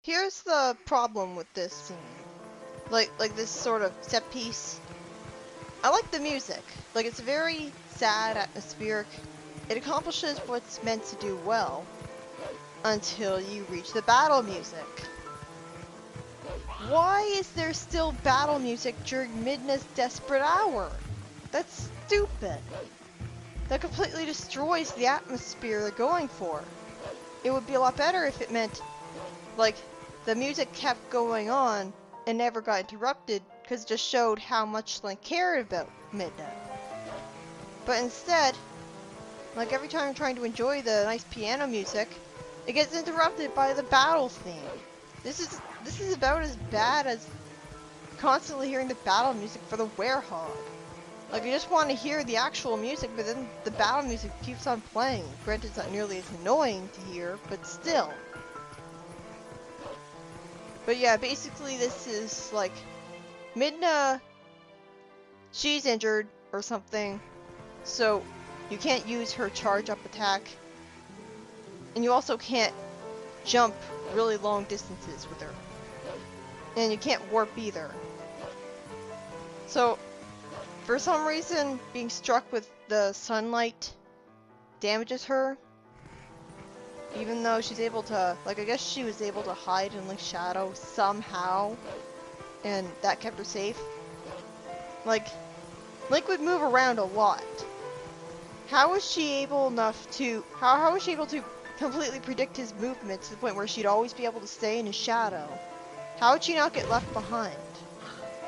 Here's the problem with this scene. Like this sort of set piece. I like the music. Like, it's very sad, atmospheric. It accomplishes what's meant to do well. Until you reach the battle music. Why is there still battle music during Midna's desperate hour? That's stupid. That completely destroys the atmosphere they're going for. It would be a lot better if it meant, like, the music kept going on and never got interrupted because it just showed how much Link cared about Midna. But instead, like every time I'm trying to enjoy the nice piano music, it gets interrupted by the battle theme. This is about as bad as constantly hearing the battle music for the werehog. Like, I just want to hear the actual music, but then the battle music keeps on playing. Granted, it's not nearly as annoying to hear, but still. But yeah, basically this is like Midna, she's injured or something, so you can't use her charge up attack. And you also can't jump really long distances with her. And you can't warp either. So, for some reason, being struck with the sunlight damages her. Even though she's able to, like, I guess she was able to hide in Link's shadow somehow. And that kept her safe. Like, Link would move around a lot. How was she able how was she able to completely predict his movements to the point where she'd always be able to stay in his shadow? How would she not get left behind?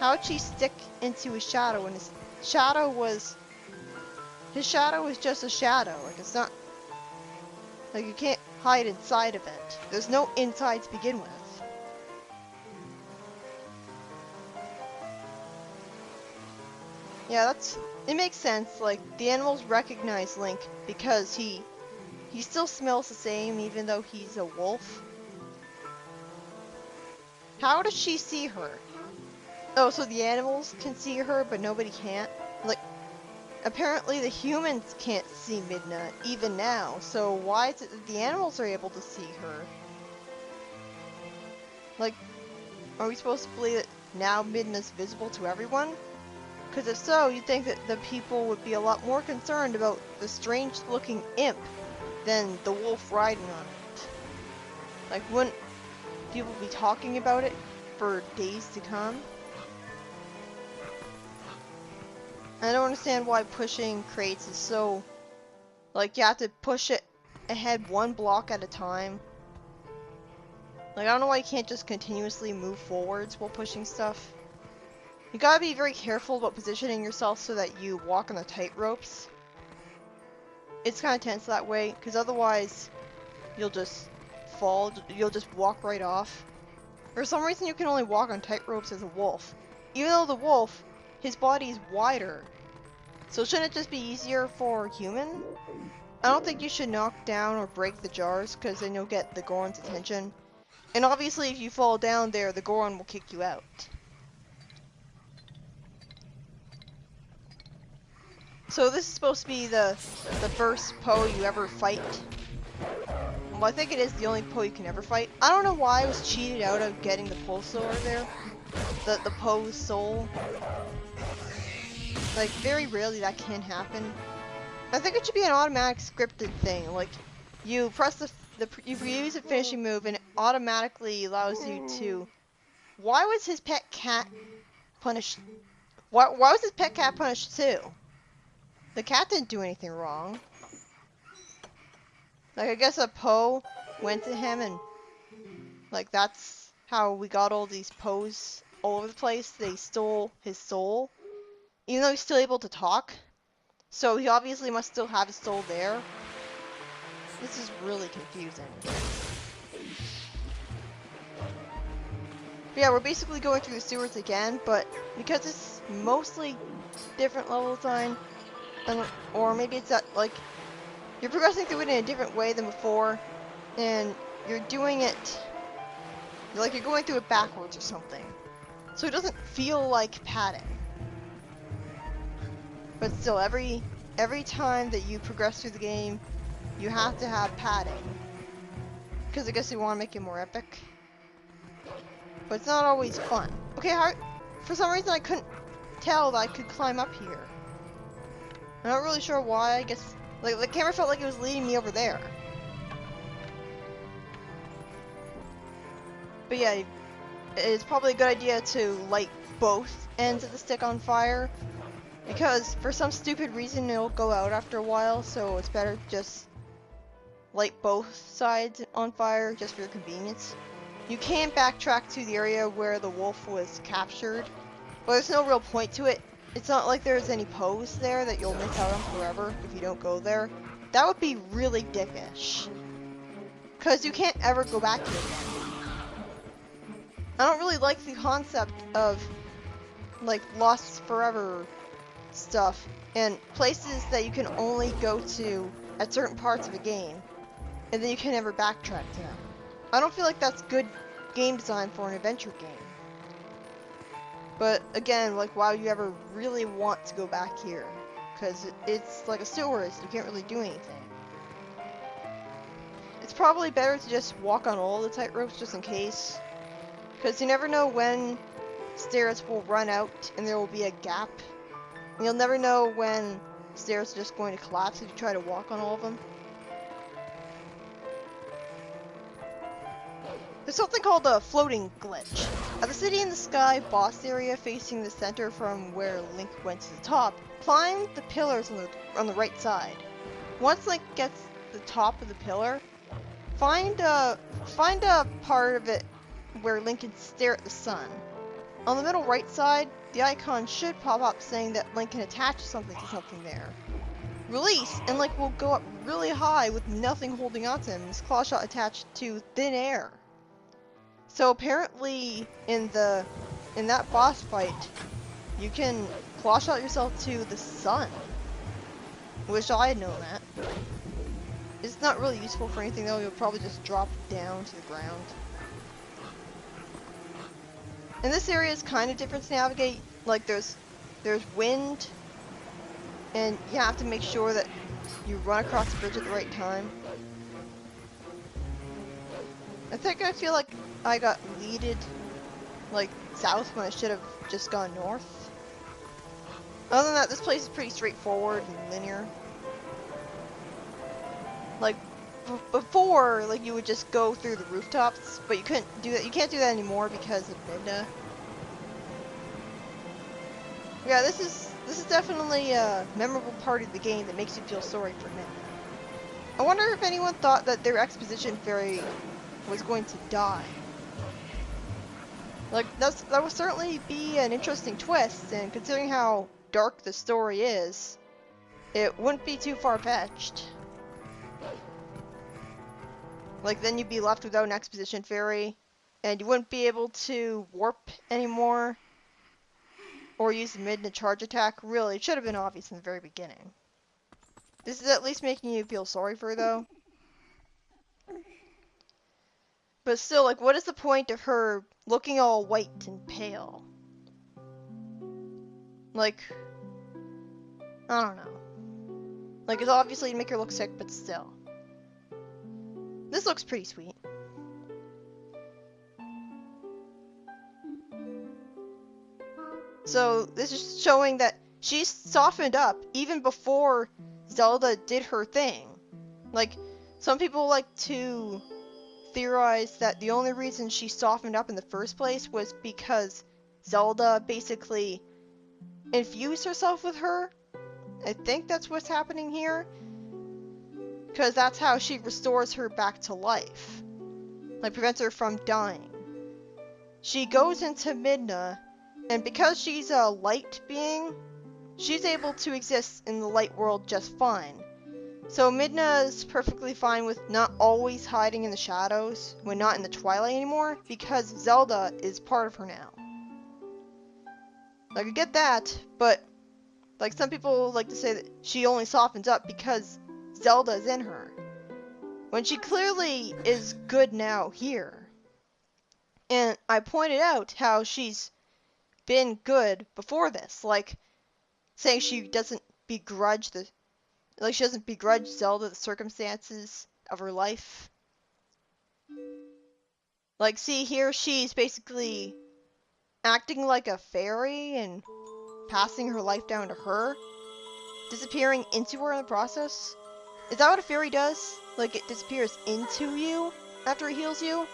How would she stick into his shadow when his shadow was just a shadow? Like, it's not, like, you can't hide inside of it. There's no inside to begin with. Yeah, it makes sense. Like, the animals recognize Link because he still smells the same even though he's a wolf. How does she see her? Oh, so the animals can see her, but nobody can't? Like, apparently the humans can't see Midna, even now, so why is it that the animals are able to see her? Like, are we supposed to believe that now Midna's visible to everyone? Because if so, you'd think that the people would be a lot more concerned about the strange-looking imp than the wolf riding on it. Like, wouldn't people be talking about it for days to come? I don't understand why pushing crates is so... Like, you have to push it ahead one block at a time. Like, I don't know why you can't just continuously move forwards while pushing stuff. You gotta be very careful about positioning yourself so that you walk on the tight ropes. It's kind of tense that way, because otherwise you'll just fall, you'll just walk right off. For some reason you can only walk on tight ropes as a wolf. Even though the wolf, his body is wider. So shouldn't it just be easier for a human? I don't think you should knock down or break the jars, because then you'll get the Goron's attention. And obviously if you fall down there, the Goron will kick you out. So this is supposed to be the first Poe you ever fight. Well, I think it is the only Poe you can ever fight. I don't know why I was cheated out of getting the Pulsar there. The Poe's soul. Like, very rarely that can happen. I think it should be an automatic scripted thing. Like, you press you use a finishing move and it automatically allows you to... Why was his pet cat punished? Why was his pet cat punished too? The cat didn't do anything wrong. Like, I guess a Poe went to him and, like, that's how we got all these Poes all over the place. They stole his soul. Even though he's still able to talk. So he obviously must still have his soul there. This is really confusing. But yeah, we're basically going through the sewers again, but because it's mostly different level design, or maybe it's that, like, you're progressing through it in a different way than before, and you're doing it, like, you're going through it backwards or something. So it doesn't feel like padding. But still, every time that you progress through the game, you have to have padding. Because I guess they want to make it more epic. but it's not always fun. Okay, for some reason I couldn't tell that I could climb up here. I'm not really sure why. I guess like the camera felt like it was leading me over there. But yeah, it's probably a good idea to light both ends of the stick on fire, because for some stupid reason it'll go out after a while, so it's better to just light both sides on fire just for your convenience. You can backtrack to the area where the wolf was captured, but there's no real point to it. It's not like there's any pose there that you'll miss out on forever if you don't go there. That would be really dickish, because you can't ever go back here again. I don't really like the concept of like lost forever stuff and places that you can only go to at certain parts of a game and then you can never backtrack to them. I don't feel like that's good game design for an adventure game. But again, like, why would you ever really want to go back here? Because it's like a sewer, so you can't really do anything. It's probably better to just walk on all the tightropes just in case, because you never know when stairs will run out and there will be a gap. And you'll never know when stairs are just going to collapse if you try to walk on all of them. There's something called a floating glitch. At the City in the Sky boss area facing the center from where Link went to the top, climb the pillars on the right side. Once Link gets to the top of the pillar, find a part of it where Link can stare at the sun. On the middle right side, the icon should pop up saying that Link can attach something to something there. Release, and Link will go up really high with nothing holding onto him, his claw shot attached to thin air. So apparently in that boss fight, you can claw shot yourself to the sun. Wish I had known that. It's not really useful for anything though, you'll probably just drop down to the ground. And this area is kind of different to navigate. Like there's wind, and you have to make sure that you run across the bridge at the right time. I feel like I got leaded like south when I should have just gone north. Other than that, this place is pretty straightforward and linear. Like before, like you would just go through the rooftops, but you couldn't do that. You can't do that anymore because of Midna. Yeah, this is definitely a memorable part of the game that makes you feel sorry for Midna. I wonder if anyone thought that their exposition fairy was going to die. Like that would certainly be an interesting twist, and considering how dark the story is, it wouldn't be too far-fetched. Like then you'd be left without an exposition fairy, and you wouldn't be able to warp anymore, or use the Midna charge attack. Really, it should have been obvious in the very beginning. This is at least making you feel sorry for her though. But still, like, what is the point of her looking all white and pale? Like, I don't know. Like, it's obviously to make her look sick, but still. This looks pretty sweet. So, this is showing that she's softened up even before Zelda did her thing. Like, some people like to theorize that the only reason she softened up in the first place was because Zelda basically infused herself with her. I think that's what's happening here, because that's how she restores her back to life, like prevents her from dying. She goes into Midna, and because she's a light being, she's able to exist in the light world just fine. So Midna is perfectly fine with not always hiding in the shadows when not in the Twilight anymore, because Zelda is part of her now. Like, I get that, but like some people like to say that she only softens up because Zelda is in her, when she clearly is good now here. And I pointed out how she's been good before this, like saying she doesn't begrudge Zelda the circumstances of her life. Like, see here, she's basically acting like a fairy and passing her life down to her, disappearing into her in the process. Is that what a fairy does? Like, it disappears into you after it heals you?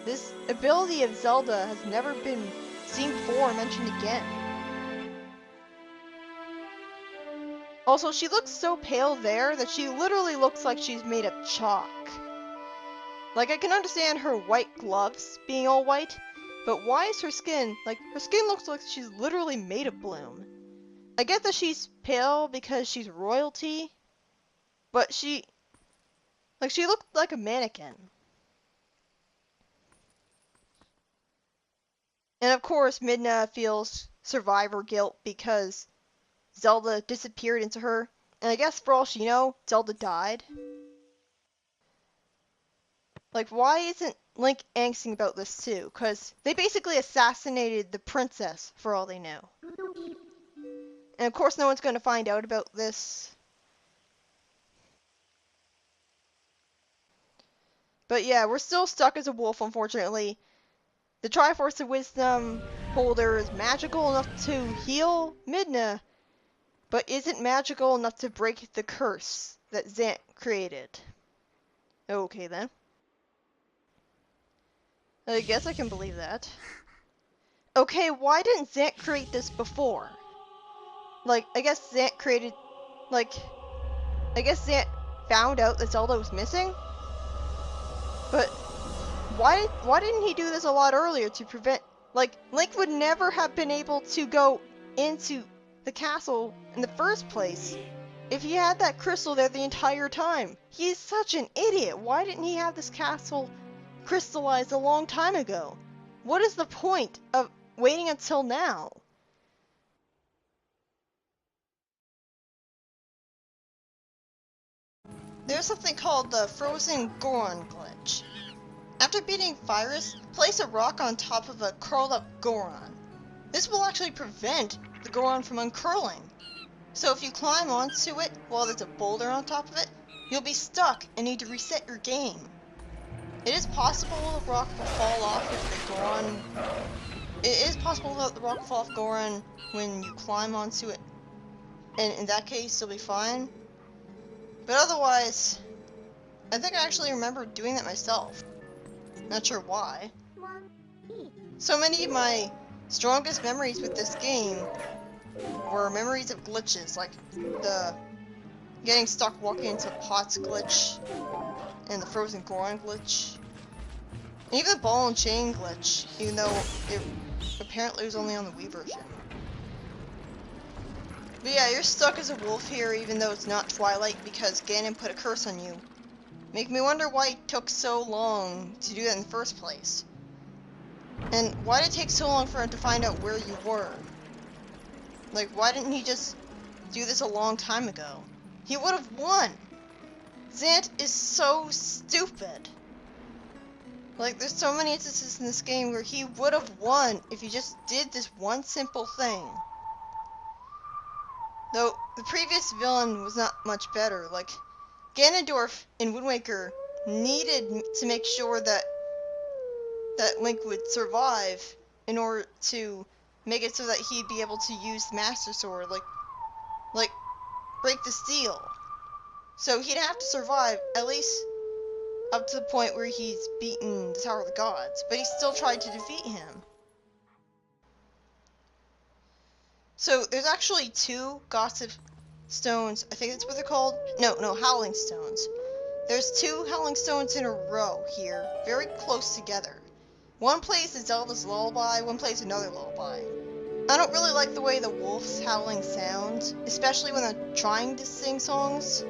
This ability of Zelda has never been seen before or mentioned again. Also, she looks so pale there that she literally looks like she's made of chalk. Like, I can understand her white gloves being all white, but why is her skin, like, her skin looks like she's literally made of bloom. I get that she's pale because she's royalty, but she looked like a mannequin. And of course, Midna feels survivor guilt because Zelda disappeared into her. And I guess for all she knows, Zelda died. Like, why isn't Link angsting about this too? Because they basically assassinated the princess for all they know. And of course, no one's going to find out about this. But yeah, we're still stuck as a wolf, unfortunately. The Triforce of Wisdom holder is magical enough to heal Midna, but isn't magical enough to break the curse that Zant created. Okay then. I guess I can believe that. Okay, why didn't Zant create this before? Like, I guess Zant created, like, I guess Zant found out that Zelda was missing? But why didn't he do this a lot earlier to prevent, like, Link would never have been able to go into the castle in the first place if he had that crystal there the entire time. He is such an idiot. Why didn't he have this castle crystallized a long time ago? What is the point of waiting until now? There's something called the Frozen Goron glitch. After beating Virus, place a rock on top of a curled up Goron. This will actually prevent the Goron from uncurling. So if you climb onto it while there's a boulder on top of it, you'll be stuck and need to reset your game. It is possible the rock will fall off if the Goron... It is possible that the rock will fall off Goron when you climb onto it, and in that case you'll be fine. But otherwise, I think I actually remember doing that myself. Not sure why. So many of my strongest memories with this game were memories of glitches, like the getting stuck walking into pots glitch, and the Frozen Goron glitch, and even the ball and chain glitch, even though it apparently was only on the Wii version. But yeah, you're stuck as a wolf here, even though it's not Twilight, because Ganon put a curse on you. Make me wonder why it took so long to do that in the first place. And why did it take so long for him to find out where you were? Like, why didn't he just do this a long time ago? He would have won! Zant is so stupid. Like, there's so many instances in this game where he would have won if he just did this one simple thing. Though, the previous villain was not much better. Like, Ganondorf in Wind Waker needed to make sure that Link would survive in order to make it so that he'd be able to use the Master Sword, like break the seal. So he'd have to survive at least up to the point where he's beaten the Tower of the Gods, but he still tried to defeat him. So there's actually two Gossip Stones, I think that's what they're called. No, Howling Stones. There's two Howling Stones in a row here, very close together. One plays the Zelda's lullaby, one plays another lullaby. I don't really like the way the wolf's howling sounds, especially when they're trying to sing songs.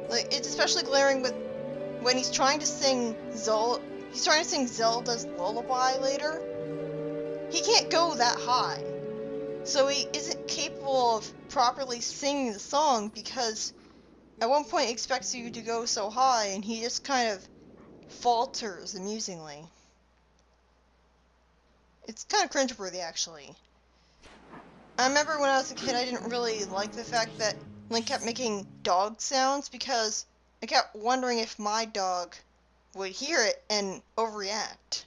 Like, it's especially glaring with when he's trying to sing Zelda's lullaby later. He can't go that high. So he isn't capable of properly singing the song because at one point he expects you to go so high and he just kind of falters amusingly. It's kind of cringeworthy, actually. I remember when I was a kid I didn't really like the fact that Link kept making dog sounds because I kept wondering if my dog would hear it and overreact.